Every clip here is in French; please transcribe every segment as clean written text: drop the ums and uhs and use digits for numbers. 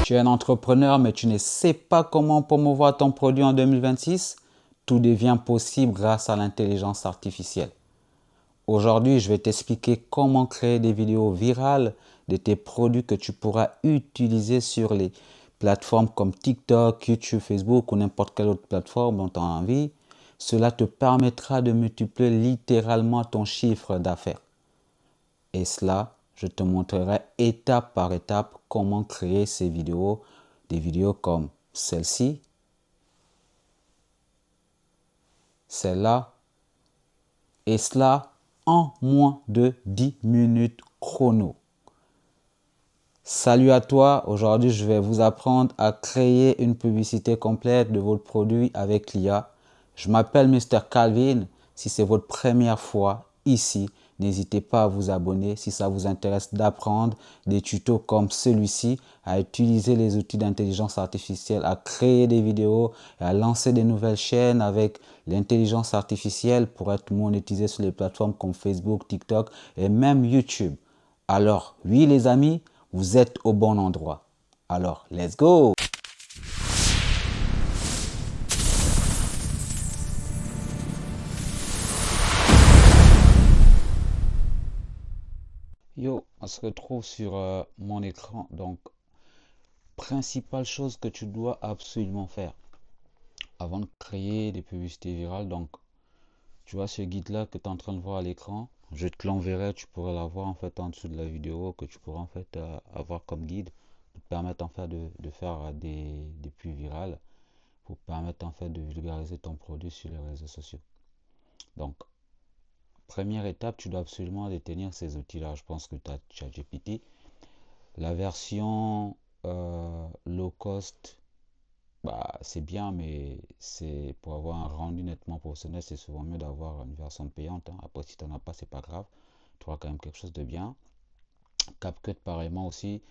Tu es un entrepreneur, mais tu ne sais pas comment promouvoir ton produit en 2026? Tout devient possible grâce à l'intelligence artificielle. Aujourd'hui, je vais t'expliquer comment créer des vidéos virales de tes produits que tu pourras utiliser sur les plateformes comme TikTok, YouTube, Facebook ou n'importe quelle autre plateforme dont tu as envie. Cela te permettra de multiplier littéralement ton chiffre d'affaires. Et cela, je te montrerai étape par étape comment créer ces vidéos, des vidéos comme celle-ci, celle-là, et cela en moins de 10 minutes chrono. Salut à toi, aujourd'hui je vais vous apprendre à créer une publicité complète de votre produit avec l'IA. Je m'appelle Mr. Calvin. Si c'est votre première fois ici, n'hésitez pas à vous abonner si ça vous intéresse d'apprendre des tutos comme celui-ci, à utiliser les outils d'intelligence artificielle, à créer des vidéos et à lancer des nouvelles chaînes avec l'intelligence artificielle pour être monétisé sur les plateformes comme Facebook, TikTok et même YouTube. Alors, oui les amis, vous êtes au bon endroit. Alors, let's go! Yo, on se retrouve sur mon écran. Donc, principale chose que tu dois absolument faire avant de créer des publicités virales. Donc, tu vois ce guide-là que tu es en train de voir à l'écran. Je te l'enverrai, tu pourras l'avoir en fait en dessous de la vidéo que tu pourras en fait avoir comme guide pour te permettre en fait de faire des pubs virales, pour te permettre en fait de vulgariser ton produit sur les réseaux sociaux. Donc, première étape, tu dois absolument détenir ces outils-là. Je pense que tu as ChatGPT. La version low cost, bah, c'est bien, mais c'est pour avoir un rendu nettement professionnel, c'est souvent mieux d'avoir une version payante, hein. Après, si tu n'en as pas, c'est pas grave. Tu auras quand même quelque chose de bien. CapCut, pareillement aussi,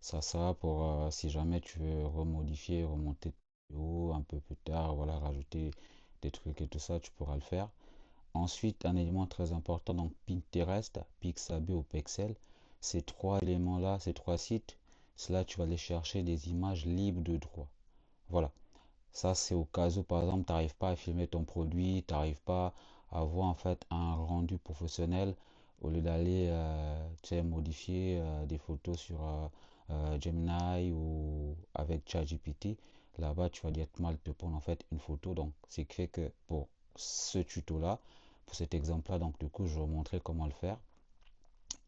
ça sera pour si jamais tu veux remodifier, remonter ta vidéo un peu plus tard, voilà, rajouter des trucs et tout ça, tu pourras le faire. Ensuite, un élément très important, donc Pinterest, Pixabay ou Pexel. Ces trois éléments-là, ces trois sites, cela tu vas aller chercher des images libres de droit. Voilà. Ça, c'est au cas où, par exemple, tu n'arrives pas à filmer ton produit, tu n'arrives pas à avoir en fait un rendu professionnel au lieu d'aller tu sais, modifier des photos sur Gemini ou avec ChatGPT. Là-bas, tu vas directement te prendre en fait une photo. Donc, c'est fait que pour ce tuto-là, pour cet exemple-là, donc du coup, je vais vous montrer comment le faire.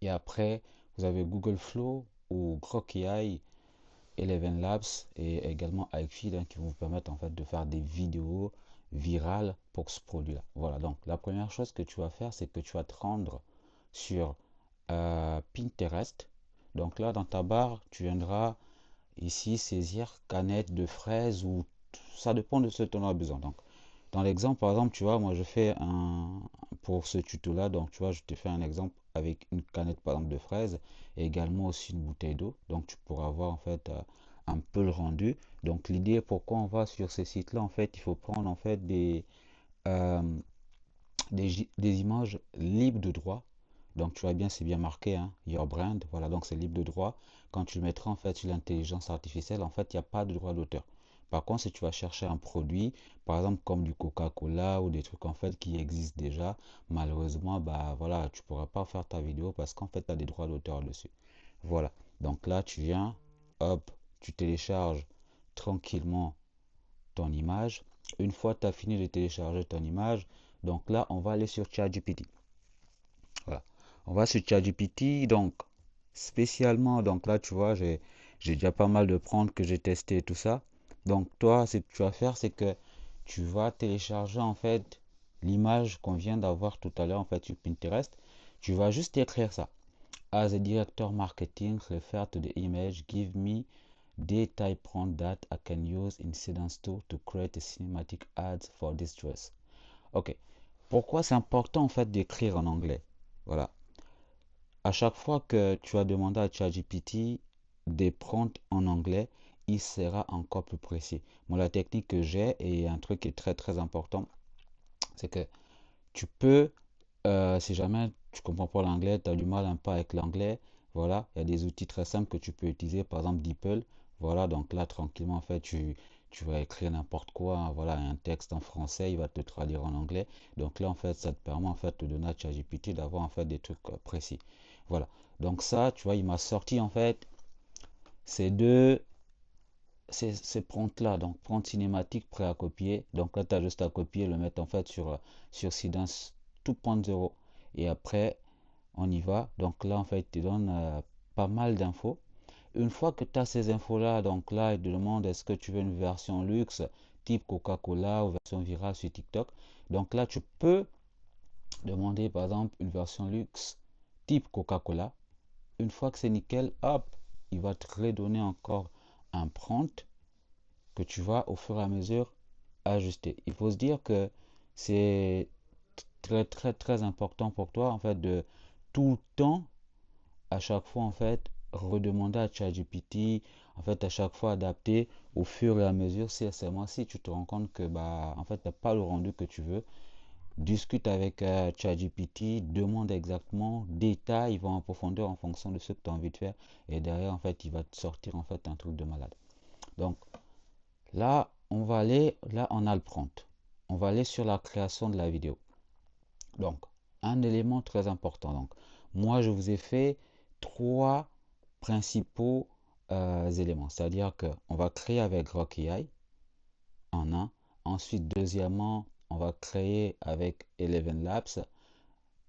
Et après, vous avez Google Flow ou Grok AI, Eleven Labs et également iFeed, hein, qui vont vous permettre en fait de faire des vidéos virales pour ce produit-là. Voilà, donc la première chose que tu vas faire, c'est que tu vas te rendre sur Pinterest. Donc là, dans ta barre, tu viendras ici saisir canette de fraises ou ça dépend de ce dont on a besoin. Donc, dans l'exemple, par exemple, tu vois, moi je fais un pour ce tuto-là, donc tu vois, je te fais un exemple avec une canette par exemple de fraises et également aussi une bouteille d'eau. Donc tu pourras voir en fait un peu le rendu. Donc l'idée pourquoi on va sur ces sites-là, en fait, il faut prendre en fait euh, des images libres de droit. Donc tu vois bien, c'est bien marqué, hein, Your Brand. Voilà, donc c'est libre de droit. Quand tu le mettras en fait sur l'intelligence artificielle, en fait, il n'y a pas de droit d'auteur. Par contre, si tu vas chercher un produit, par exemple comme du Coca-Cola ou des trucs en fait qui existent déjà, malheureusement, bah voilà, tu pourras pas faire ta vidéo parce qu'en fait, tu as des droits d'auteur dessus. Voilà. Donc là, tu viens, hop, tu télécharges tranquillement ton image. Une fois que tu as fini de télécharger ton image, donc là, on va aller sur ChatGPT. Voilà. On va sur ChatGPT. Donc, spécialement, donc là, tu vois, j'ai déjà pas mal de prompts que j'ai testé et tout ça. Donc, toi, ce que tu vas faire, c'est que tu vas télécharger en fait l'image qu'on vient d'avoir tout à l'heure en fait sur Pinterest. Tu vas juste écrire ça. As a director marketing, refer to the image, give me the type prompt that I can use in Sedance to create a cinematic ads for this dress. Ok. Pourquoi c'est important en fait d'écrire en anglais? Voilà. À chaque fois que tu as demandé à ChatGPT des prompts en anglais, il sera encore plus précis. Moi, la technique que j'ai et un truc qui est très très important, c'est que tu peux, si jamais tu comprends pas l'anglais, tu as du mal un peu avec l'anglais, voilà, il y a des outils très simples que tu peux utiliser, par exemple DeepL. Voilà, donc là, tranquillement, en fait, tu vas écrire n'importe quoi, hein, voilà, un texte en français, il va te traduire en anglais. Donc là, en fait, ça te permet, en fait, de donner à ChatGPT d'avoir, en fait, des trucs précis. Voilà. Donc ça, tu vois, il m'a sorti, en fait, ces deux, ces prompts-là. Donc, prompt cinématique prêt à copier. Donc là, tu as juste à copier, le mettre, en fait, sur Sidance 2.0. Et après, on y va. Donc là, en fait, il te donne pas mal d'infos. Une fois que tu as ces infos-là, donc là, il te demande est-ce que tu veux une version luxe type Coca-Cola ou version virale sur TikTok. Donc là, tu peux demander par exemple une version luxe type Coca-Cola. Une fois que c'est nickel, hop, il va te redonner encore un prompt que tu vas au fur et à mesure ajuster. Il faut se dire que c'est très très très important pour toi en fait de tout le temps à chaque fois en fait redemander à ChatGPT, en fait à chaque fois adapter au fur et à mesure. Si seulement si tu te rends compte que bah en fait t'as pas le rendu que tu veux, discute avec ChatGPT, demande exactement, détaille, il va en profondeur en fonction de ce que tu as envie de faire et derrière en fait il va te sortir en fait un truc de malade. Donc là on va aller, là on a le prompt. On va aller sur la création de la vidéo. Donc, un élément très important. Donc, moi, je vous ai fait trois principaux éléments. C'est-à-dire qu'on va créer avec Rock AI en un. Ensuite, deuxièmement, on va créer avec Eleven Labs.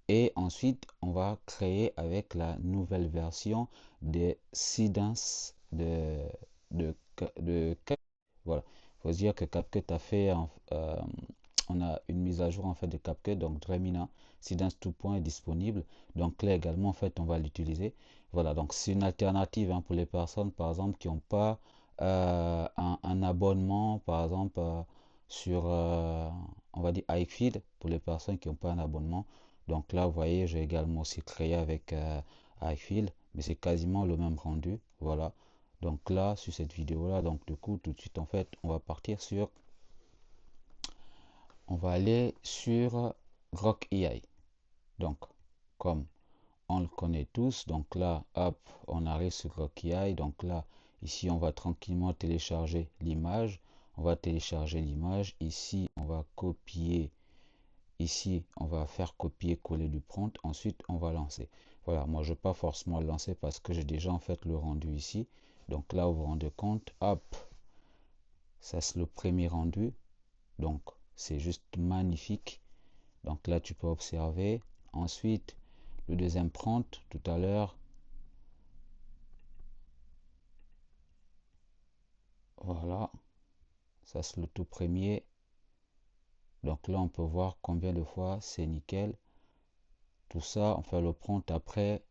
Et ensuite, on va créer avec la nouvelle version de Seedance de voilà. Il faut se dire que CapCut a fait, on a une mise à jour en fait de CapCut, donc Dremina, Seedance 2.0 est disponible. Donc là également, en fait, on va l'utiliser. Voilà, donc c'est une alternative hein, pour les personnes, par exemple, qui n'ont pas un abonnement, par exemple, sur, on va dire, iFeed, pour les personnes qui n'ont pas un abonnement. Donc là, vous voyez, j'ai également aussi créé avec iFeed, mais c'est quasiment le même rendu. Voilà. Donc là, sur cette vidéo-là, donc du coup, tout de suite, en fait, on va partir sur, on va aller sur Grok AI. Donc, comme on le connaît tous, donc là, hop, on arrive sur Grok AI. Donc là, ici, on va tranquillement télécharger l'image. On va télécharger l'image. Ici, on va copier. Ici, on va faire copier-coller du prompt. Ensuite, on va lancer. Voilà, moi, je ne vais pas forcément le lancer parce que j'ai déjà en fait le rendu ici. Donc là, vous vous rendez compte, hop, ça c'est le premier rendu. Donc, c'est juste magnifique. Donc là, tu peux observer. Ensuite, le deuxième prompt, tout à l'heure, voilà, ça c'est le tout premier. Donc là, on peut voir combien de fois c'est nickel. Tout ça, on fait le prompt après,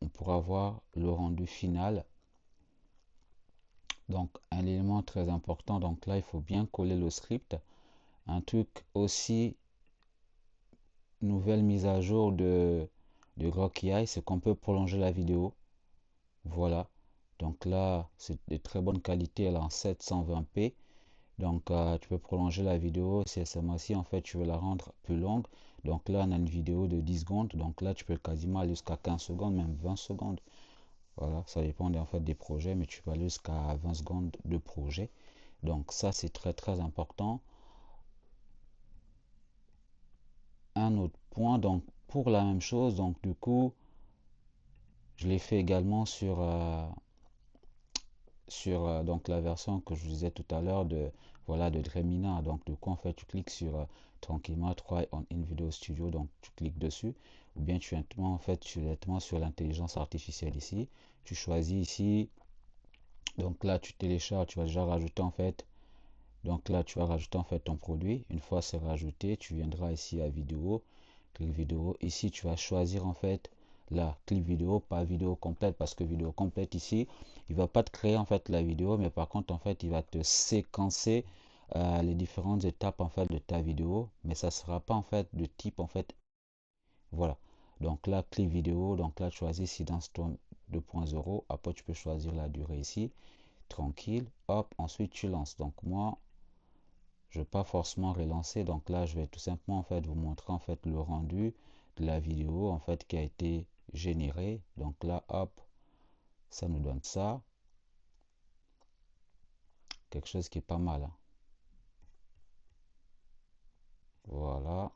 on pourra voir le rendu final. Donc, un élément très important, donc là, il faut bien coller le script. Un truc aussi, nouvelle mise à jour de Grok AI, c'est qu'on peut prolonger la vidéo. Voilà. Donc là, c'est de très bonne qualité, elle est en 720p. Donc, tu peux prolonger la vidéo. Si ce mois-ci, en fait, tu veux la rendre plus longue. Donc là, on a une vidéo de 10 secondes. Donc là, tu peux quasiment aller jusqu'à 15 secondes, même 20 secondes. Voilà, ça dépend en fait des projets, mais tu peux aller jusqu'à 20 secondes de projet. Donc ça, c'est très très important. Un autre point, donc pour la même chose, donc du coup, je l'ai fait également sur donc la version que je vous disais tout à l'heure de voilà de Dremina. Donc du coup, en fait, tu cliques sur tranquillement Try on in Video Studio, donc tu cliques dessus, ou bien tu directement en fait directement sur l'intelligence artificielle ici. Tu choisis ici, donc là tu télécharges, tu vas déjà rajouter en fait. Donc là, tu vas rajouter en fait ton produit. Une fois c'est rajouté, tu viendras ici à vidéo, clic vidéo. Ici, tu vas choisir en fait la clic vidéo, pas vidéo complète, parce que vidéo complète ici, il va pas te créer en fait la vidéo, mais par contre en fait, il va te séquencer les différentes étapes en fait de ta vidéo, mais ça sera pas en fait de type en fait. Voilà. Donc là, clic vidéo. Donc là, tu choisis ici dans ton 2.0. Après, tu peux choisir la durée ici. Tranquille. Hop. Ensuite, tu lances. Donc moi, je ne vais pas forcément relancer. Donc là, je vais tout simplement en fait vous montrer en fait le rendu de la vidéo en fait qui a été généré. Donc là, hop, ça nous donne ça. Quelque chose qui est pas mal, hein. Voilà,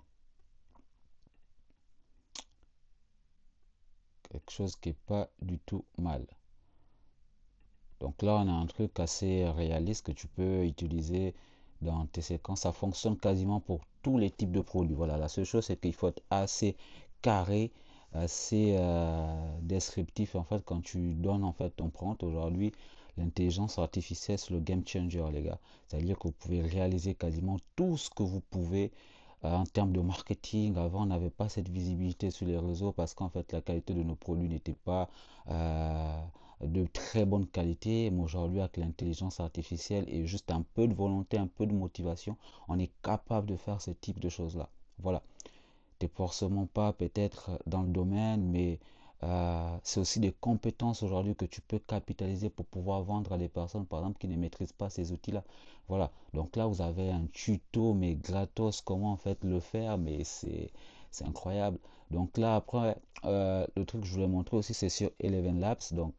quelque chose qui est pas du tout mal. Donc là, on a un truc assez réaliste que tu peux utiliser dans tes séquences. Ça fonctionne quasiment pour tous les types de produits. Voilà, la seule chose, c'est qu'il faut être assez carré, assez descriptif. En fait, quand tu donnes en fait ton prompt aujourd'hui, l'intelligence artificielle, c'est le game changer, les gars. C'est-à-dire que vous pouvez réaliser quasiment tout ce que vous pouvez en termes de marketing. Avant, on n'avait pas cette visibilité sur les réseaux parce qu'en fait, la qualité de nos produits n'était pas de très bonne qualité. Mais aujourd'hui, avec l'intelligence artificielle et juste un peu de volonté, un peu de motivation, on est capable de faire ce type de choses-là. Voilà. Tu n'es forcément pas peut-être dans le domaine, mais c'est aussi des compétences aujourd'hui que tu peux capitaliser pour pouvoir vendre à des personnes, par exemple, qui ne maîtrisent pas ces outils-là. Voilà. Donc là, vous avez un tuto, mais gratos, comment en fait le faire, mais c'est incroyable. Donc là, après, le truc que je voulais montrer aussi, c'est sur Eleven Labs. Donc,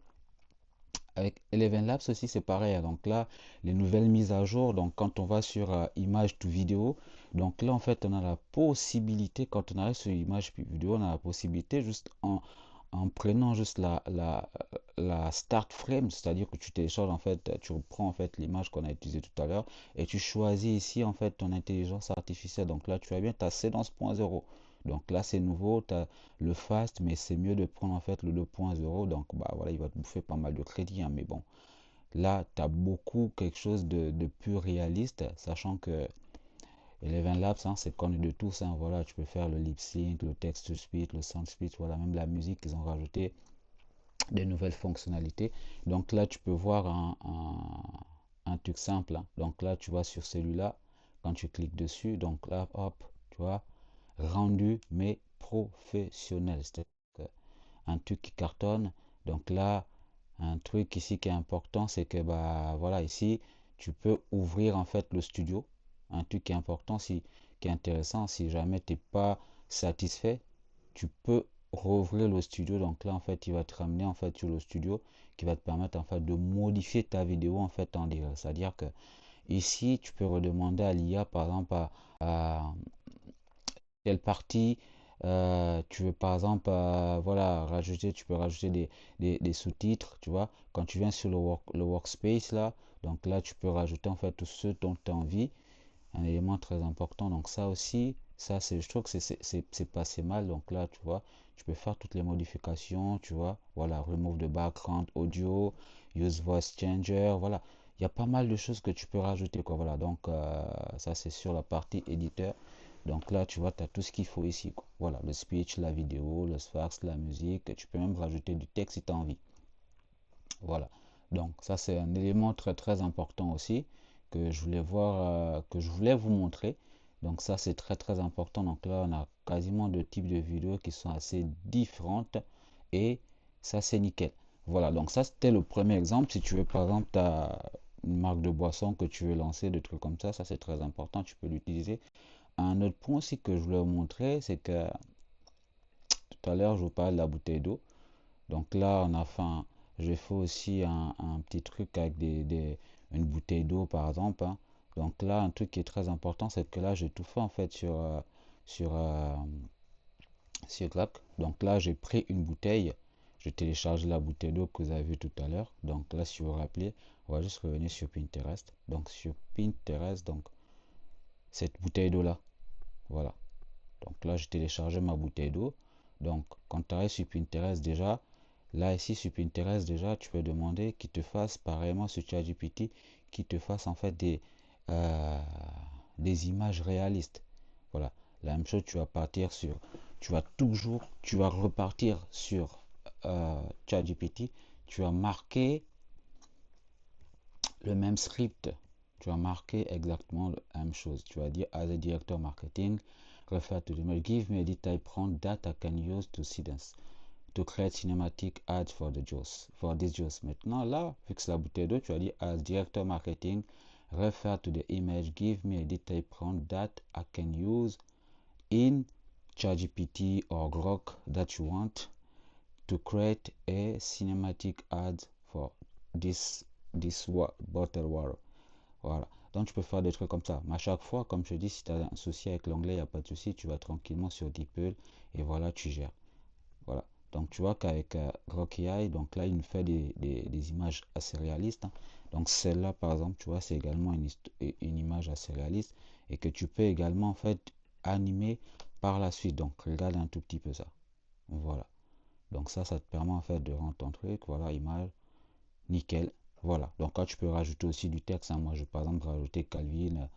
avec Eleven Labs aussi, c'est pareil, hein. Donc là, les nouvelles mises à jour, donc quand on va sur image to vidéo, donc là, en fait, on a la possibilité, quand on arrive sur image puis vidéo, on a la possibilité juste en prenant juste la start frame, c'est-à-dire que tu télécharges, en fait, tu reprends en fait l'image qu'on a utilisée tout à l'heure et tu choisis ici, en fait, ton intelligence artificielle. Donc là, tu vois bien, tu as Séquence 2.0. Donc là, c'est nouveau, tu as le fast, mais c'est mieux de prendre en fait le 2.0. Donc bah voilà, il va te bouffer pas mal de crédit, hein, mais bon, là, tu as beaucoup quelque chose de plus réaliste, sachant que Eleven Labs, hein, c'est connu de tous, hein. Voilà, tu peux faire le lip sync, le text to speech, le sound speech, voilà, même la musique, ils ont rajouté des nouvelles fonctionnalités. Donc là, tu peux voir un truc simple, hein. Donc là, tu vois sur celui-là, quand tu cliques dessus, donc là, hop, tu vois, rendu mais professionnel. C'est un truc qui cartonne. Donc là, un truc ici qui est important, c'est que bah voilà, ici, tu peux ouvrir en fait le studio. Un truc qui est important, qui est intéressant, si jamais tu n'es pas satisfait, tu peux rouvrir le studio. Donc là, en fait, il va te ramener en fait sur le studio qui va te permettre en fait de modifier ta vidéo en fait en direct. C'est-à-dire que ici, tu peux redemander à l'IA par exemple à quelle partie tu veux par exemple voilà rajouter, tu peux rajouter des sous-titres, tu vois, quand tu viens sur le workspace là, donc là tu peux rajouter en fait tout ce dont tu as envie, un élément très important. Donc ça aussi, ça c'est, je trouve que c'est passé mal. Donc là tu vois, tu peux faire toutes les modifications, tu vois, voilà, remove the background audio, use voice changer, voilà, il y a pas mal de choses que tu peux rajouter quoi. Voilà, donc ça c'est sur la partie éditeur. Donc là, tu vois, tu as tout ce qu'il faut ici, quoi. Voilà, le speech, la vidéo, le fax, la musique. Tu peux même rajouter du texte si tu as envie. Voilà. Donc ça, c'est un élément très très important aussi que je voulais voir, que je voulais vous montrer. Donc ça, c'est très très important. Donc là, on a quasiment deux types de vidéos qui sont assez différentes et ça, c'est nickel. Voilà, donc ça, c'était le premier exemple. Si tu veux, par exemple, tu as une marque de boisson que tu veux lancer, des trucs comme ça c'est très important. Tu peux l'utiliser. Un autre point aussi que je voulais vous montrer, c'est que tout à l'heure, je vous parlais de la bouteille d'eau. Donc là, on a fait j'ai fait aussi un petit truc avec une bouteille d'eau, par exemple, hein. Donc là, un truc qui est très important, c'est que là, j'ai tout fait en fait sur, euh, sur Glac. Donc là, j'ai pris une bouteille. Je télécharge la bouteille d'eau que vous avez vue tout à l'heure. Donc là, si vous vous rappelez, on va juste revenir sur Pinterest. Donc sur Pinterest, donc cette bouteille d'eau-là, voilà. Donc là, j'ai téléchargé ma bouteille d'eau. Donc, quand tu arrives sur Pinterest déjà, là ici sur Pinterest déjà, tu peux demander qu'il te fasse pareillement sur ChatGPT, qu'il te fasse en fait euh, des images réalistes. Voilà. La même chose, tu vas partir sur, tu vas repartir sur ChatGPT, tu vas marquer le même script, tu vas marquer exactement la même chose. Tu vas dire, as a director marketing, refer to the mail, give me a detailed prompt that I can use to see this, to create cinematic ads for the juice, for this juice. Maintenant, là, vu que c'est la bouteille d'eau, tu vas dire, as director marketing, refer to the image, give me a detailed prompt that I can use in ChatGPT or Grok that you want to create a cinematic ad for this bottle water. Voilà. Donc tu peux faire des trucs comme ça. Mais à chaque fois, comme je te dis, si tu as un souci avec l'anglais, il n'y a pas de souci, tu vas tranquillement sur DeepL et voilà, tu gères. Voilà. Donc tu vois qu'avec Grok AI, donc là, il nous fait des images assez réalistes, hein. Donc celle-là, par exemple, tu vois, c'est également une image assez réaliste et que tu peux également, en fait, animer par la suite. Donc regarde un tout petit peu ça. Voilà. Donc ça te permet, en fait, de rendre ton truc. Voilà, image, nickel. Voilà. Donc là, tu peux rajouter aussi du texte, hein. Moi, je vais par exemple rajouter Calvin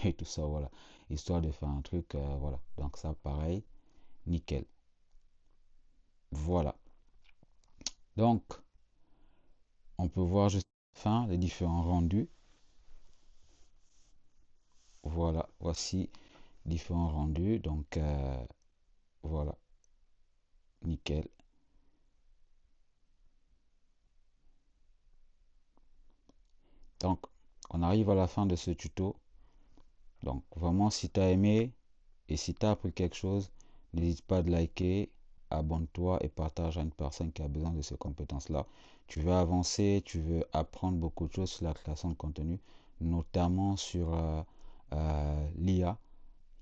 et tout ça, voilà. Histoire de faire un truc, voilà. Donc ça, pareil, nickel. Voilà. Donc, on peut voir juste à la fin les différents rendus. Voilà, voici différents rendus. Donc, voilà, nickel. Donc, on arrive à la fin de ce tuto. Donc, vraiment, si tu as aimé et si tu as appris quelque chose, n'hésite pas à liker, abonne-toi et partage à une personne qui a besoin de ces compétences-là. Tu veux avancer, tu veux apprendre beaucoup de choses sur la création de contenu, notamment sur l'IA.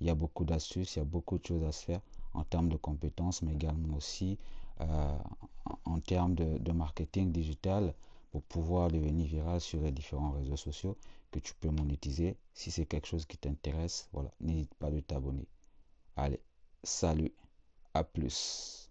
Il y a beaucoup d'astuces, il y a beaucoup de choses à se faire en termes de compétences, mais également aussi euh, en termes de marketing digital pour pouvoir devenir viral sur les différents réseaux sociaux que tu peux monétiser. Si c'est quelque chose qui t'intéresse, voilà, n'hésite pas de t'abonner. Allez, salut, à plus.